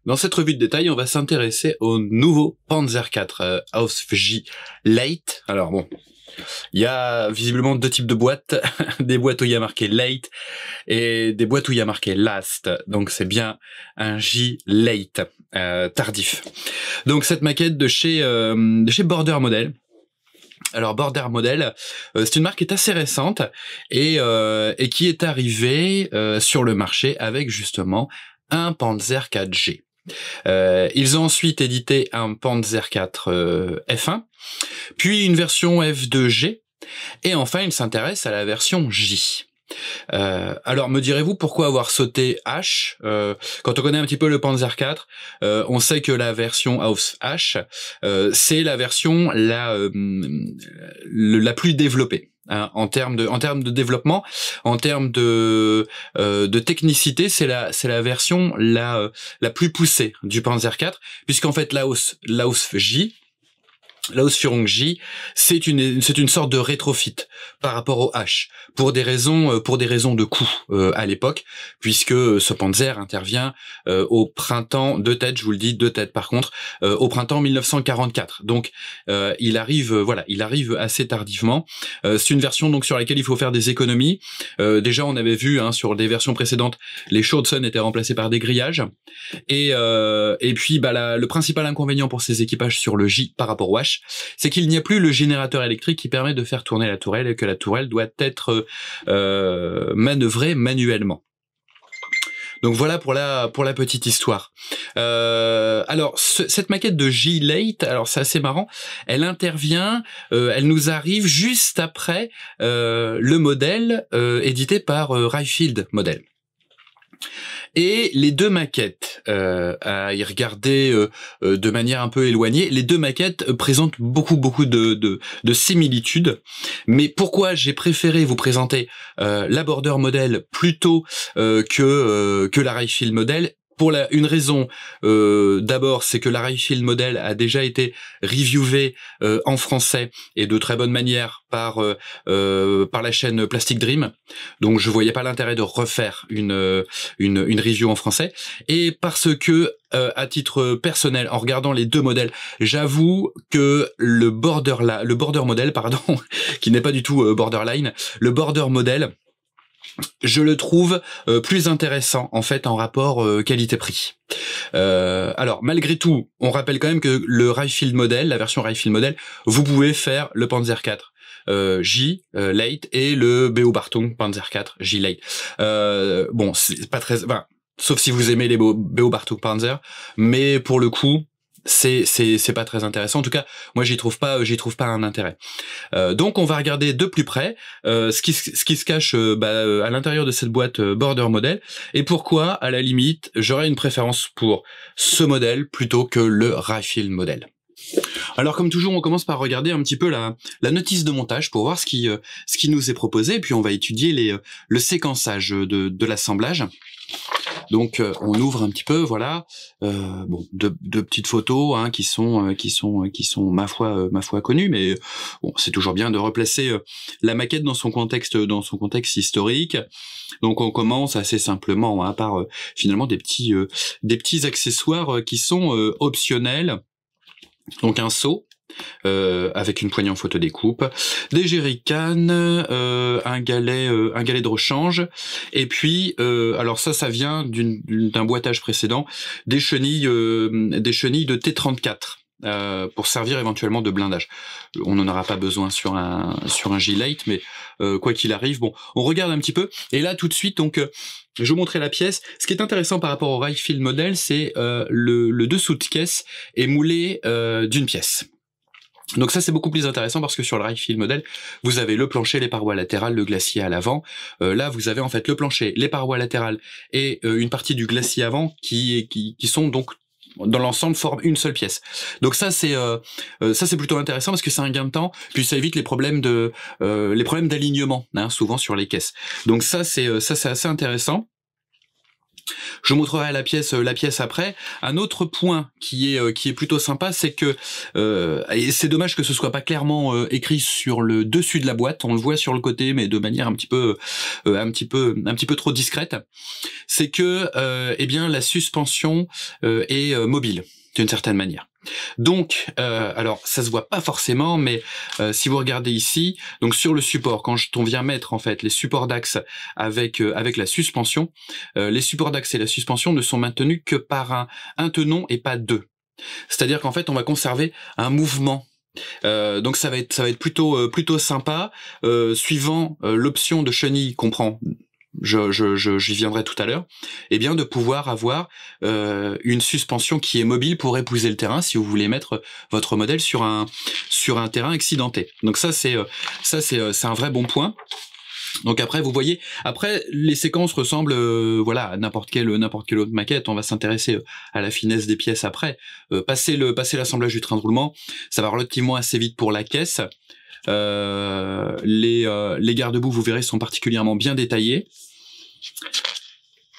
Dans cette revue de détail, on va s'intéresser au nouveau Panzer IV Ausf J Late. Alors bon, il y a visiblement deux types de boîtes, des boîtes où il y a marqué Late et des boîtes où il y a marqué Last. Donc c'est bien un J Late, tardif. Donc cette maquette de chez Border Model. Alors Border Model, c'est une marque qui est assez récente et qui est arrivée sur le marché avec justement un Panzer IV-G. Ils ont ensuite édité un Panzer IV F1, puis une version F2G, et enfin ils s'intéressent à la version J. Alors me direz-vous pourquoi avoir sauté H quand on connaît un petit peu le Panzer IV, on sait que la version Aus H, c'est la version la plus développée. Hein, en termes de développement, en termes de technicité, c'est la version la plus poussée du Panzer IV, puisqu'en fait l'Aus J, l'Ausführung J, c'est une sorte de rétrofit par rapport au H pour des raisons de coût à l'époque, puisque ce Panzer intervient au printemps, deux têtes, je vous le dis, deux têtes par contre, au printemps 1944. Donc il arrive assez tardivement. C'est une version donc sur laquelle il faut faire des économies. Déjà on avait vu sur des versions précédentes, les Schaudson étaient remplacés par des grillages et puis le principal inconvénient pour ces équipages sur le J par rapport au H, c'est qu'il n'y a plus le générateur électrique qui permet de faire tourner la tourelle et que la tourelle doit être manœuvrée manuellement. Donc voilà pour la petite histoire. Alors cette maquette de J Late, alors c'est assez marrant, elle intervient, elle nous arrive juste après le modèle édité par Reichfield Model. Et les deux maquettes, à y regarder de manière un peu éloignée, les deux maquettes présentent beaucoup de similitudes. Mais pourquoi j'ai préféré vous présenter la Border Model plutôt que la Reichfield Model? Pour une raison, d'abord, c'est que la Reichfield Model a déjà été reviewée en français et de très bonne manière par la chaîne Plastic Dream. Donc je voyais pas l'intérêt de refaire une review en français. Et parce que à titre personnel, en regardant les deux modèles, j'avoue que le Border Model, pardon, qui n'est pas du tout Borderline, le Border Model, je le trouve plus intéressant en fait en rapport qualité-prix. Alors malgré tout, on rappelle quand même que le Reichfield Model, la version Reichfield Model, vous pouvez faire le Panzer IV J Late et le BO Bartung Panzer IV J Late. Bon, c'est pas très, sauf si vous aimez les BO Bartung Panzer, mais pour le coup, c'est pas très intéressant. En tout cas, moi j'y trouve pas un intérêt. Donc on va regarder de plus près ce qui se cache à l'intérieur de cette boîte Border Model et pourquoi à la limite j'aurais une préférence pour ce modèle plutôt que le Reichfield Model. Alors comme toujours, on commence par regarder un petit peu la notice de montage pour voir ce qui nous est proposé, et puis on va étudier le séquençage de l'assemblage. Donc on ouvre un petit peu, voilà, deux petites photos qui sont ma foi connues, mais bon, c'est toujours bien de replacer la maquette dans son contexte historique. Donc on commence assez simplement par finalement des petits accessoires qui sont optionnels. Donc un seau avec une poignée en photodécoupe, des jerrycans, un galet de rechange, et puis alors ça vient d'un boitage précédent, des chenilles de T34 pour servir éventuellement de blindage. On n'en aura pas besoin sur un J-Late, mais quoi qu'il arrive, bon, on regarde un petit peu, et là tout de suite, donc je vous montrer la pièce. Ce qui est intéressant par rapport au Reichfield Model, c'est le dessous de caisse est moulé d'une pièce. Donc ça c'est beaucoup plus intéressant parce que sur le Reichfield Model, vous avez le plancher, les parois latérales, le glacier à l'avant. Là vous avez en fait le plancher, les parois latérales et une partie du glacier avant qui sont donc dans l'ensemble forment une seule pièce. Donc ça c'est plutôt intéressant parce que c'est un gain de temps, puis ça évite les problèmes d'alignement souvent sur les caisses. Donc ça c'est assez intéressant. Je vous montrerai la pièce après. Un autre point qui est plutôt sympa, c'est que et c'est dommage que ce soit pas clairement écrit sur le dessus de la boîte. On le voit sur le côté, mais de manière un petit peu trop discrète. C'est que eh bien la suspension est mobile d'une certaine manière. Donc, alors ça se voit pas forcément, mais si vous regardez ici, donc sur le support, quand on vient mettre en fait les supports d'axe avec la suspension, les supports d'axe et la suspension ne sont maintenus que par un tenon et pas deux. C'est-à-dire qu'en fait, on va conserver un mouvement. Donc ça va être plutôt sympa, suivant l'option de chenille qu'on prend. J'y viendrai tout à l'heure, et bien de pouvoir avoir une suspension qui est mobile pour épouser le terrain si vous voulez mettre votre modèle sur un terrain accidenté. Donc ça c'est un vrai bon point. Donc après vous voyez, après les séquences ressemblent voilà à n'importe quelle autre maquette. On va s'intéresser à la finesse des pièces après. Passer l'assemblage du train de roulement, ça va relativement assez vite pour la caisse. Les garde-boue, vous verrez, sont particulièrement bien détaillés.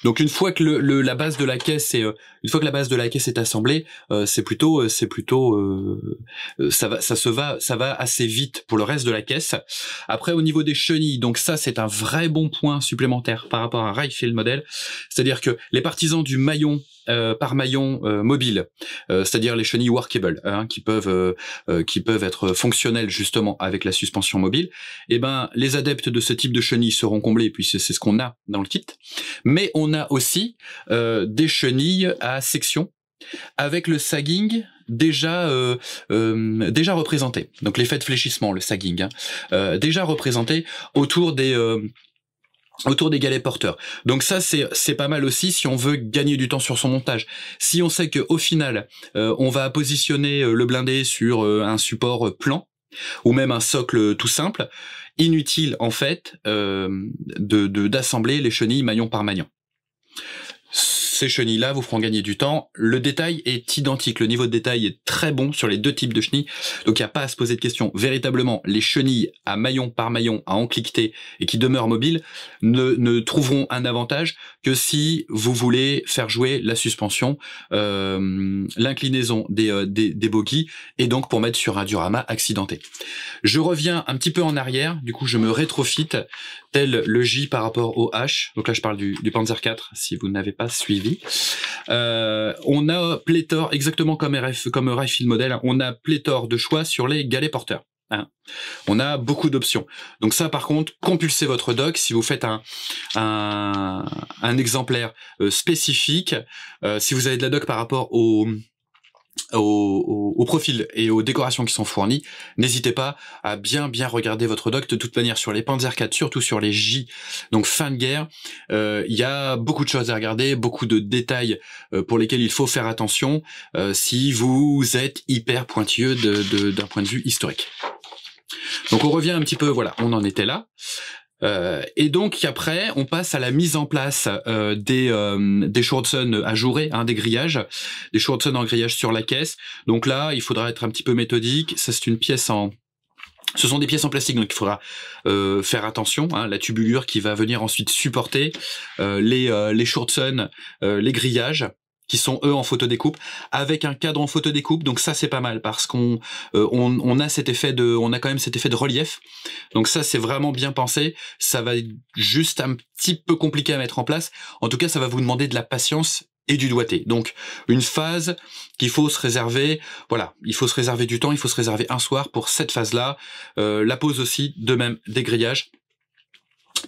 Donc une fois que la base de la caisse est assemblée, ça va assez vite pour le reste de la caisse. Après au niveau des chenilles, donc ça c'est un vrai bon point supplémentaire par rapport à Rayfield Model, c'est-à-dire que les partisans du maillon par maillon mobile, c'est-à-dire les chenilles workable, hein, qui peuvent être fonctionnelles justement avec la suspension mobile, et ben les adeptes de ce type de chenilles seront comblés puisque c'est ce qu'on a dans le kit. Mais on a aussi des chenilles à section avec le sagging déjà représenté. Donc l'effet de fléchissement, le sagging, hein, déjà représenté autour des galets porteurs. Donc ça c'est pas mal aussi si on veut gagner du temps sur son montage. Si on sait que au final on va positionner le blindé sur un support plan ou même un socle tout simple, inutile en fait d'assembler les chenilles maillon par maillon. Ces chenilles-là vous feront gagner du temps. Le détail est identique, le niveau de détail est très bon sur les deux types de chenilles, donc il n'y a pas à se poser de questions. Véritablement, les chenilles à maillon par maillon, à encliqueter et qui demeurent mobiles, ne trouveront un avantage que si vous voulez faire jouer la suspension, l'inclinaison des bogies, et donc pour mettre sur un diorama accidenté. Je reviens un petit peu en arrière, du coup je me rétrofite, tel le J par rapport au H. Donc là je parle du Panzer IV, si vous n'avez pas suivi. On a pléthore, exactement comme Rayfield Model, on a pléthore de choix sur les galets porteurs. Hein. On a beaucoup d'options. Donc ça par contre, compulsez votre dock si vous faites un exemplaire spécifique. Si vous avez de la dock par rapport au profil et aux décorations qui sont fournies, n'hésitez pas à bien regarder votre dock. De toute manière, sur les Panzer IV, surtout sur les J, donc fin de guerre, il y a beaucoup de choses à regarder, beaucoup de détails pour lesquels il faut faire attention si vous êtes hyper pointilleux d'un point de vue historique. Donc on revient un petit peu, voilà, on en était là. Et donc après, on passe à la mise en place des Schwartzen ajourés, hein, des grillages, des Schwartzen en grillage sur la caisse. Donc là, il faudra être un petit peu méthodique. Ça, c'est une pièce ce sont des pièces en plastique, donc il faudra faire attention. Hein, la tubulure qui va venir ensuite supporter les Schwartzen, les grillages, qui sont eux en photodécoupe, avec un cadre en photodécoupe. Donc ça c'est pas mal parce qu'on on a quand même cet effet de relief. Donc ça c'est vraiment bien pensé. Ça va être juste un petit peu compliqué à mettre en place. En tout cas ça va vous demander de la patience et du doigté. Donc une phase qu'il faut se réserver, voilà, il faut se réserver du temps, il faut se réserver un soir pour cette phase-là. La pose aussi, de même des grillages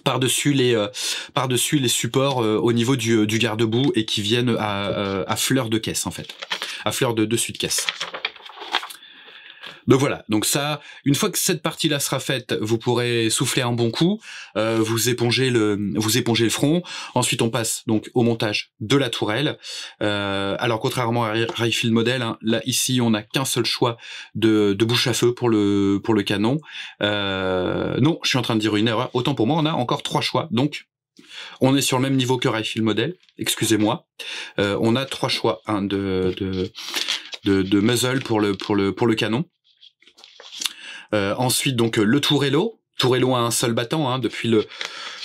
par-dessus les supports au niveau du garde-boue et qui viennent à fleur de caisse en fait, à fleur de dessus de caisse. Donc voilà, donc ça, une fois que cette partie-là sera faite, vous pourrez souffler un bon coup, vous épongez le front. Ensuite, on passe donc au montage de la tourelle. Alors contrairement à Rayfield Model, hein, là ici, on n'a qu'un seul choix de bouche à feu pour le canon. Non, je suis en train de dire une erreur. Autant pour moi, on a encore 3 choix. Donc on est sur le même niveau que Rayfield Model. Excusez-moi. On a 3 choix, hein, de muzzle pour le canon. Ensuite donc le tourello tourello à un seul battant, hein, depuis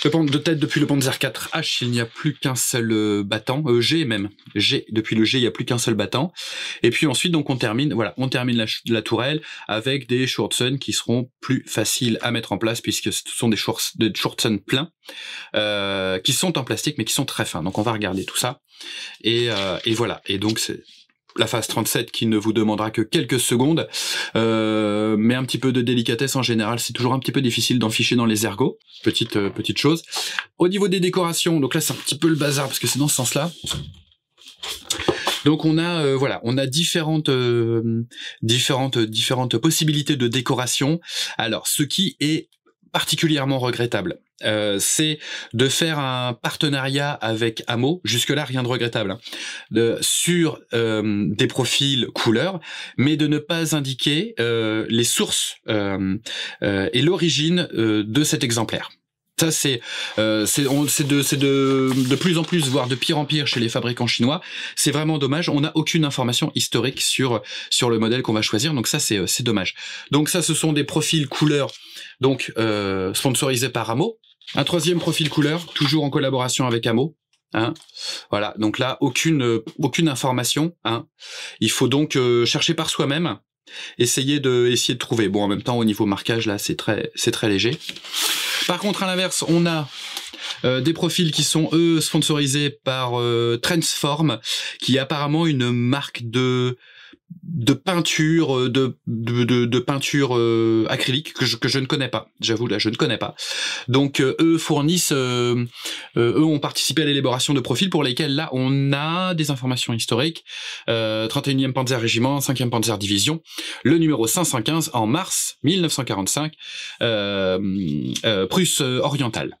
depuis le Panzer IV H, il n'y a plus qu'un seul battant, G même, depuis le G, il n'y a plus qu'un seul battant. Et puis ensuite, donc on termine la tourelle avec des Schutzen qui seront plus faciles à mettre en place puisque ce sont des Schutzen pleins, qui sont en plastique mais qui sont très fins. Donc on va regarder tout ça. Et voilà. Et donc c'est la phase 37 qui ne vous demandera que quelques secondes, mais un petit peu de délicatesse en général, c'est toujours un petit peu difficile d'en ficher dans les ergots, petite chose. Au niveau des décorations, donc là c'est un petit peu le bazar parce que c'est dans ce sens-là. Donc on a on a différentes possibilités de décoration. Alors ce qui est particulièrement regrettable, c'est de faire un partenariat avec Hamo, jusque-là rien de regrettable, hein, sur des profils couleurs, mais de ne pas indiquer les sources et l'origine de cet exemplaire. Ça c'est de plus en plus, voire de pire en pire chez les fabricants chinois. C'est vraiment dommage. On n'a aucune information historique sur le modèle qu'on va choisir. Donc ça c'est dommage. Donc ça ce sont des profils couleurs donc sponsorisés par Hamo. Un troisième profil couleur toujours en collaboration avec Hamo. Hein, voilà. Donc là aucune information. Hein. Il faut donc chercher par soi-même. Essayer de trouver. Bon en même temps au niveau marquage là c'est très léger. Par contre, à l'inverse, on a des profils qui sont, eux, sponsorisés par Transform, qui est apparemment une marque de peinture, de peinture acrylique que je ne connais pas. J'avoue, là, je ne connais pas. Donc, eux fournissent, eux ont participé à l'élaboration de profils pour lesquels, là, on a des informations historiques. 31e Panzer Régiment, 5e Panzer Division, le numéro 515 en mars 1945, Prusse orientale.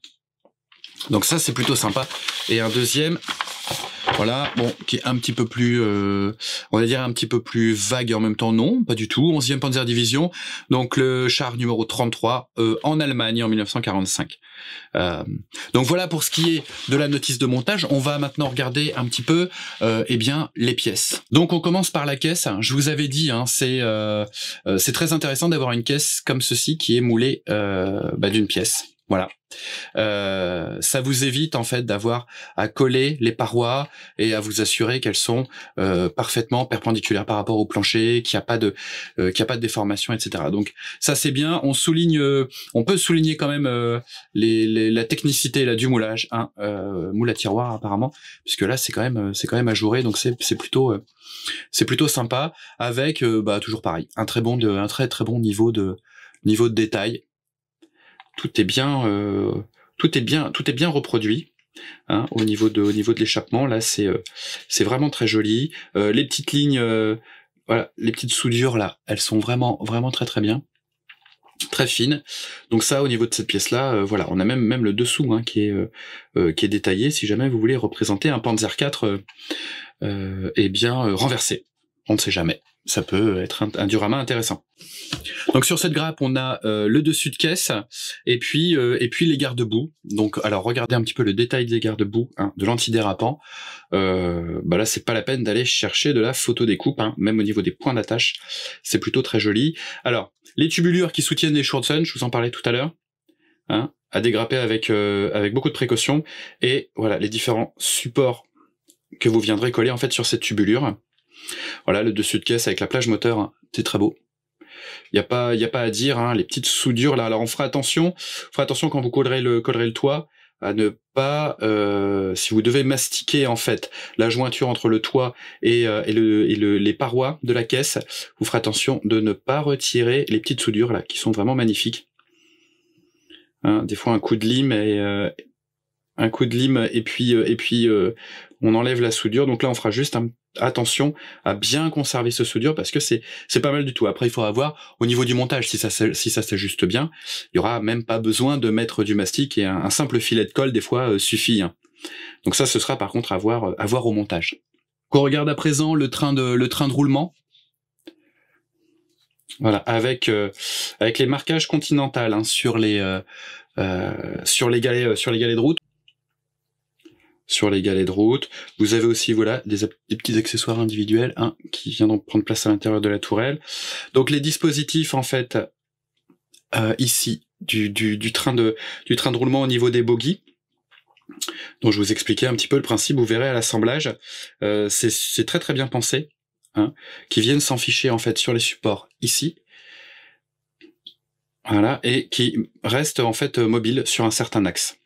Donc ça, c'est plutôt sympa. Et un deuxième, voilà, bon, qui est un petit peu plus, on va dire un petit peu plus vague et en même temps non, pas du tout. 11e Panzer Division, donc le char numéro 33 en Allemagne en 1945. Donc voilà pour ce qui est de la notice de montage. On va maintenant regarder un petit peu, eh bien, les pièces. Donc on commence par la caisse. Je vous avais dit, hein, c'est très intéressant d'avoir une caisse comme ceci qui est moulée d'une pièce. Voilà. Ça vous évite en fait d'avoir à coller les parois et à vous assurer qu'elles sont parfaitement perpendiculaires par rapport au plancher, qu'il n'y a pas de déformation, etc. Donc ça c'est bien. On peut souligner quand même la technicité là du moulage, hein, moule à tiroir apparemment, puisque là c'est quand même ajouré, donc c'est plutôt sympa avec toujours pareil, un très très bon niveau de détail. Tout est bien reproduit, hein, au niveau de l'échappement. Là, c'est vraiment très joli. Les petites lignes, voilà, les petites soudures là, elles sont vraiment très très bien, très fines. Donc ça, au niveau de cette pièce là, voilà, on a même le dessous, hein, qui est détaillé. Si jamais vous voulez représenter un Panzer IV, renversé, on ne sait jamais. Ça peut être un diorama intéressant. Donc sur cette grappe, on a le dessus de caisse et puis les garde-boue. Donc alors regardez un petit peu le détail des garde-boue, hein, de l'antidérapant. Là c'est pas la peine d'aller chercher de la photo découpe, hein, même au niveau des points d'attache, c'est plutôt très joli. Alors les tubulures qui soutiennent les Schutzen, je vous en parlais tout à l'heure, hein, à dégrapper avec beaucoup de précaution, et voilà les différents supports que vous viendrez coller en fait sur cette tubulure. Voilà le dessus de caisse avec la plage moteur, hein, c'est très beau. Il y a pas à dire, hein, les petites soudures là. Alors on fera attention quand vous collerez le toit à ne pas, si vous devez mastiquer en fait la jointure entre le toit et les parois de la caisse, vous ferez attention de ne pas retirer les petites soudures là qui sont vraiment magnifiques. Hein, des fois un coup de lime et puis on enlève la soudure. Donc là on fera juste attention à bien conserver ce soudure parce que c'est pas mal du tout. Après il faudra voir au niveau du montage si ça s'ajuste bien. Il y aura même pas besoin de mettre du mastic et un simple filet de colle des fois suffit, hein. Donc ça ce sera par contre à voir au montage. On regarde à présent le train de roulement. Voilà, avec les marquages Continental, hein, sur les galets de route. Sur les galets de route, vous avez aussi voilà des petits accessoires individuels, hein, qui viennent prendre place à l'intérieur de la tourelle. Donc les dispositifs en fait ici du train de roulement au niveau des bogies. Donc je vous expliquais un petit peu le principe, vous verrez à l'assemblage, c'est très très bien pensé, hein, qui viennent s'enficher en fait sur les supports ici, voilà, et qui restent en fait mobiles sur un certain axe.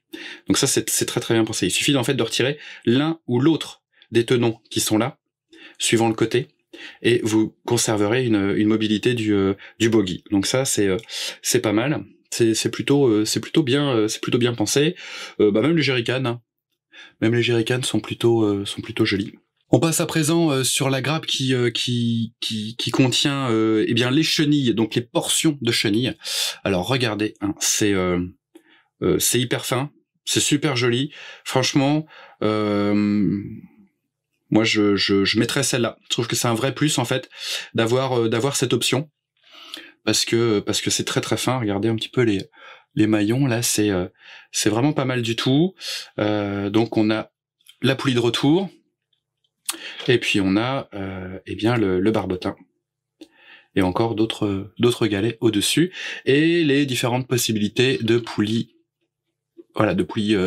Donc ça c'est très très bien pensé. Il suffit en fait de retirer l'un ou l'autre des tenons qui sont là, suivant le côté, et vous conserverez une mobilité du bogie. Donc ça c'est pas mal. C'est plutôt bien pensé. Même les jerrycans, hein. Même les jerrycans sont plutôt jolis. On passe à présent sur la grappe qui contient eh bien les chenilles, donc les portions de chenilles. Alors regardez, hein, c'est hyper fin, c'est super joli. Franchement, moi je mettrais celle-là. Je trouve que c'est un vrai plus en fait d'avoir cette option parce que c'est très très fin. Regardez un petit peu les maillons là, c'est vraiment pas mal du tout. Donc on a la poulie de retour. Et puis on a eh bien le barbotin et encore d'autres galets au-dessus et les différentes possibilités de poulies, voilà, de poulies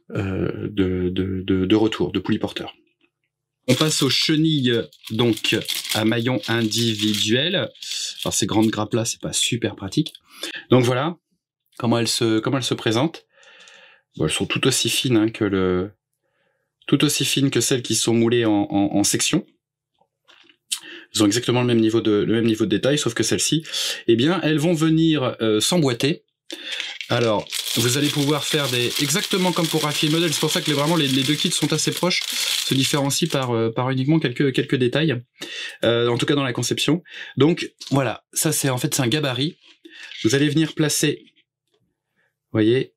de retour, de poulies porteurs. On passe aux chenilles donc à maillons individuels. Alors ces grandes grappes là, c'est pas super pratique. Donc voilà comment elles se présentent. Bon, elles sont tout aussi fines hein, que celles qui sont moulées en section. Ils ont exactement le même niveau de détail, sauf que celles-ci, eh bien, elles vont venir s'emboîter. Alors, vous allez pouvoir faire exactement comme pour Raphaël Model. C'est pour ça que vraiment les deux kits sont assez proches, se différencient par uniquement quelques détails, en tout cas dans la conception. Donc voilà, ça c'est un gabarit. Vous allez venir placer, vous voyez,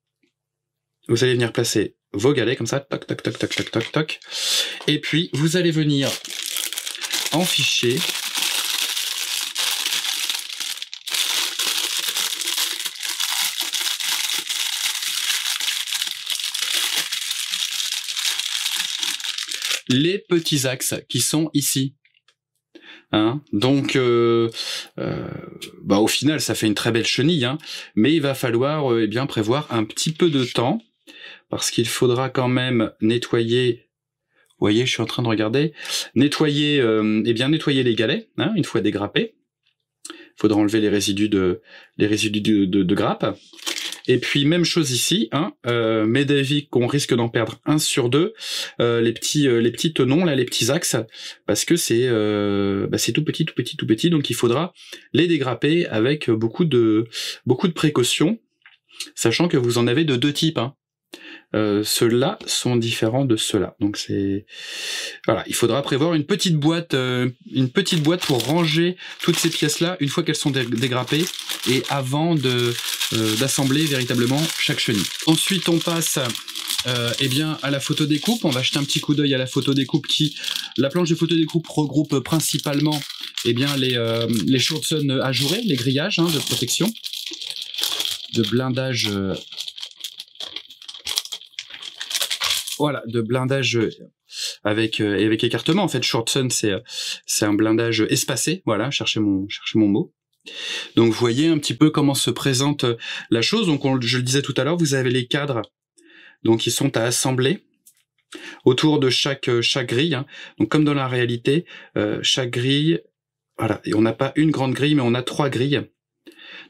vous allez venir placer vos galets comme ça, toc toc toc toc toc toc toc, et puis vous allez venir enficher les petits axes qui sont ici. Hein, donc, au final, ça fait une très belle chenille, hein, mais il va falloir eh bien prévoir un petit peu de temps parce qu'il faudra quand même nettoyer. Vous voyez, je suis en train de regarder, nettoyer les galets, hein, une fois dégrappés. Il faudra enlever les résidus de grappe. Et puis même chose ici, hein, mes d'avis qu'on risque d'en perdre 1 sur 2, les petits tenons là, les petits axes, parce que c'est tout petit, donc il faudra les dégrapper avec beaucoup de précautions, sachant que vous en avez de 2 types. Hein. Ceux-là sont différents de ceux-là, donc c'est voilà, il faudra prévoir une petite boîte pour ranger toutes ces pièces-là une fois qu'elles sont dégrappées et avant d'assembler véritablement chaque chenille. Ensuite, on passe eh bien à la photo découpe. On va jeter un petit coup d'œil à la photo découpe la planche de photo découpe regroupe principalement eh bien les Shortson ajourés, les grillages hein, de protection, de blindage. Voilà, de blindage avec écartement. En fait, Shortson, c'est un blindage espacé. Voilà, cherchez mon mot. Donc, vous voyez un petit peu comment se présente la chose. Donc, je le disais tout à l'heure, vous avez les cadres, donc ils sont à assembler autour de chaque grille. Hein. Donc, comme dans la réalité, chaque grille, voilà, et on n'a pas une grande grille, mais on a 3 grilles.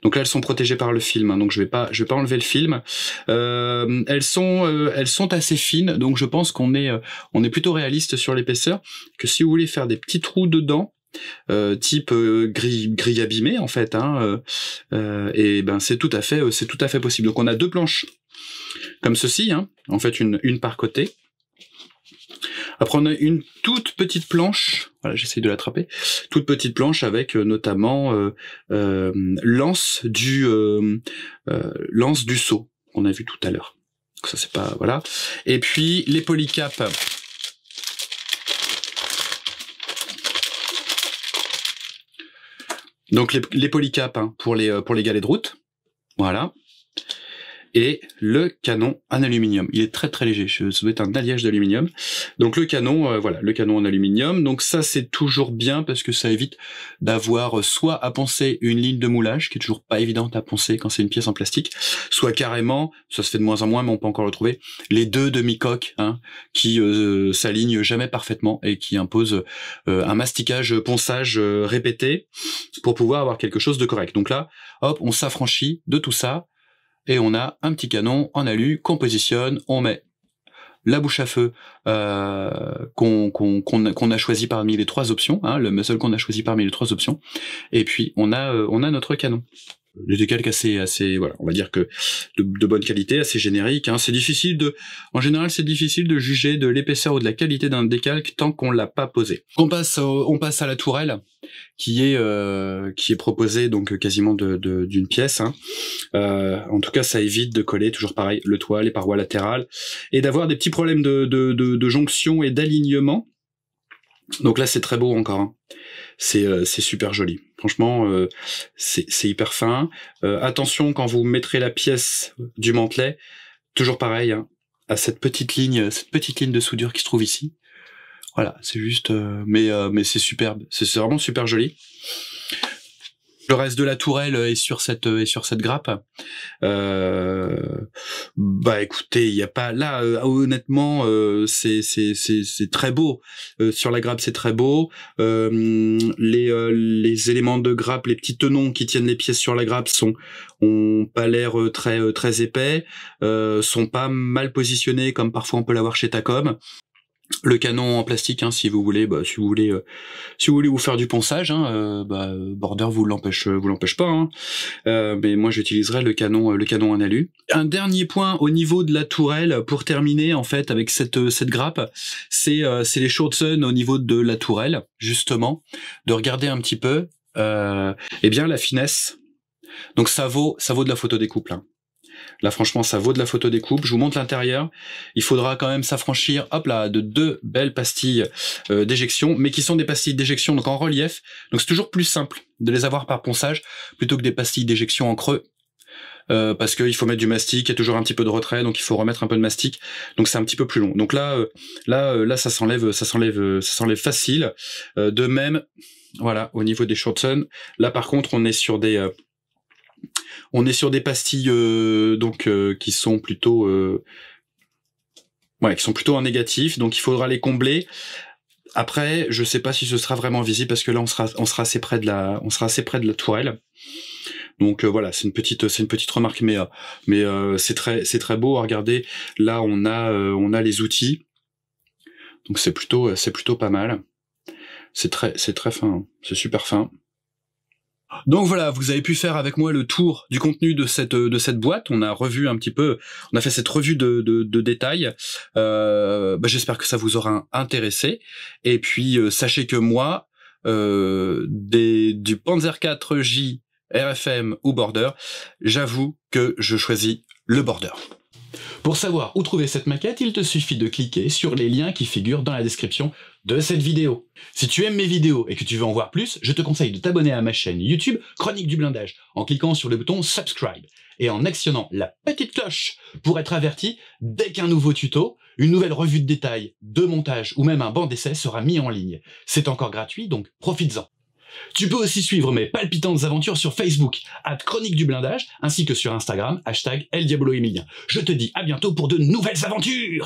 Donc là, elles sont protégées par le film, hein, donc je vais pas enlever le film. Elles sont assez fines, donc je pense qu'on est plutôt réaliste sur l'épaisseur. Que si vous voulez faire des petits trous dedans, type grille abîmée en fait, hein, et ben c'est tout à fait possible. Donc on a 2 planches comme ceci, hein, en fait une par côté. Après, on a une toute petite planche, voilà, j'essaye de l'attraper, toute petite planche avec notamment l'anse du seau qu'on a vu tout à l'heure. Ça c'est pas voilà. Et puis les polycaps. Donc les polycaps hein, pour les galets de route, voilà. et le canon en aluminium. Il est très très léger, ça doit être un alliage d'aluminium. Donc le canon, voilà, le canon en aluminium. Donc ça c'est toujours bien parce que ça évite d'avoir soit à poncer une ligne de moulage, qui est toujours pas évidente à poncer quand c'est une pièce en plastique, soit carrément, ça se fait de moins en moins mais on peut encore le trouver, les deux demi-coques hein, qui s'alignent jamais parfaitement et qui imposent un masticage, ponçage répété pour pouvoir avoir quelque chose de correct. Donc là, hop, on s'affranchit de tout ça et on a un petit canon en alu qu'on positionne, on met la bouche à feu qu'on a choisi parmi les 3 options, hein, le muzzle qu'on a choisi parmi les 3 options, et puis on a notre canon. Les décalques assez voilà, on va dire que de bonne qualité, assez générique. Hein. En général, c'est difficile de juger de l'épaisseur ou de la qualité d'un décalque tant qu'on l'a pas posé. On passe à la tourelle qui est proposée donc quasiment d'une pièce. Hein. En tout cas, ça évite de coller toujours pareil le toit, les parois latérales et d'avoir des petits problèmes de jonction et d'alignement. Donc là, c'est très beau encore. Hein. C'est super joli. Franchement, c'est hyper fin. Attention quand vous mettrez la pièce du mantelet, toujours pareil, hein, à cette petite ligne de soudure qui se trouve ici. Voilà, c'est juste, mais c'est superbe. C'est vraiment super joli. Le reste de la tourelle est sur cette grappe. Bah écoutez, il y a pas là honnêtement c'est très beau. Sur la grappe c'est très beau. Les éléments de grappe, les petits tenons qui tiennent les pièces sur la grappe ont pas l'air très épais, sont pas mal positionnés comme parfois on peut l'avoir chez Takom. Le canon en plastique, hein, si vous voulez vous faire du ponçage, hein, Border vous l'empêche pas, hein. Mais moi j'utiliserai le canon en alu. Un dernier point au niveau de la tourelle pour terminer en fait avec cette grappe, c'est les Shortsun au niveau de la tourelle justement, de regarder un petit peu, eh bien la finesse. Donc ça vaut de la photodécoupe là. Là, franchement, ça vaut de la photodécoupe. Je vous montre l'intérieur. Il faudra quand même s'affranchir, hop là, de 2 belles pastilles d'éjection, mais qui sont des pastilles d'éjection donc en relief. Donc c'est toujours plus simple de les avoir par ponçage plutôt que des pastilles d'éjection en creux. Parce qu'il faut mettre du mastic, il y a toujours un petit peu de retrait, donc il faut remettre un peu de mastic. Donc c'est un petit peu plus long. Donc là, ça s'enlève facile. De même, voilà, au niveau des Shortsun. Là, par contre, on est sur des pastilles qui sont plutôt en négatif, donc il faudra les combler. Après, je sais pas si ce sera vraiment visible parce que là on sera assez près de la tourelle. Donc voilà, c'est une petite remarque, mais c'est très beau à regarder. Là on a les outils, donc c'est plutôt pas mal. C'est très fin, c'est super fin. Donc voilà, vous avez pu faire avec moi le tour du contenu de cette boîte. On a revu un petit peu, on a fait cette revue de détails. J'espère que ça vous aura intéressé. Et puis sachez que moi, du Panzer IV J, RFM ou Border, j'avoue que je choisis le Border. Pour savoir où trouver cette maquette, il te suffit de cliquer sur les liens qui figurent dans la description de cette vidéo. Si tu aimes mes vidéos et que tu veux en voir plus, je te conseille de t'abonner à ma chaîne YouTube Chronique du Blindage en cliquant sur le bouton Subscribe et en actionnant la petite cloche pour être averti dès qu'un nouveau tuto, une nouvelle revue de détails, de montage ou même un banc d'essai sera mis en ligne. C'est encore gratuit, donc profites-en. Tu peux aussi suivre mes palpitantes aventures sur Facebook, @Chronique du Blindage, ainsi que sur Instagram, #ElDiaboloEmilien. Je te dis à bientôt pour de nouvelles aventures!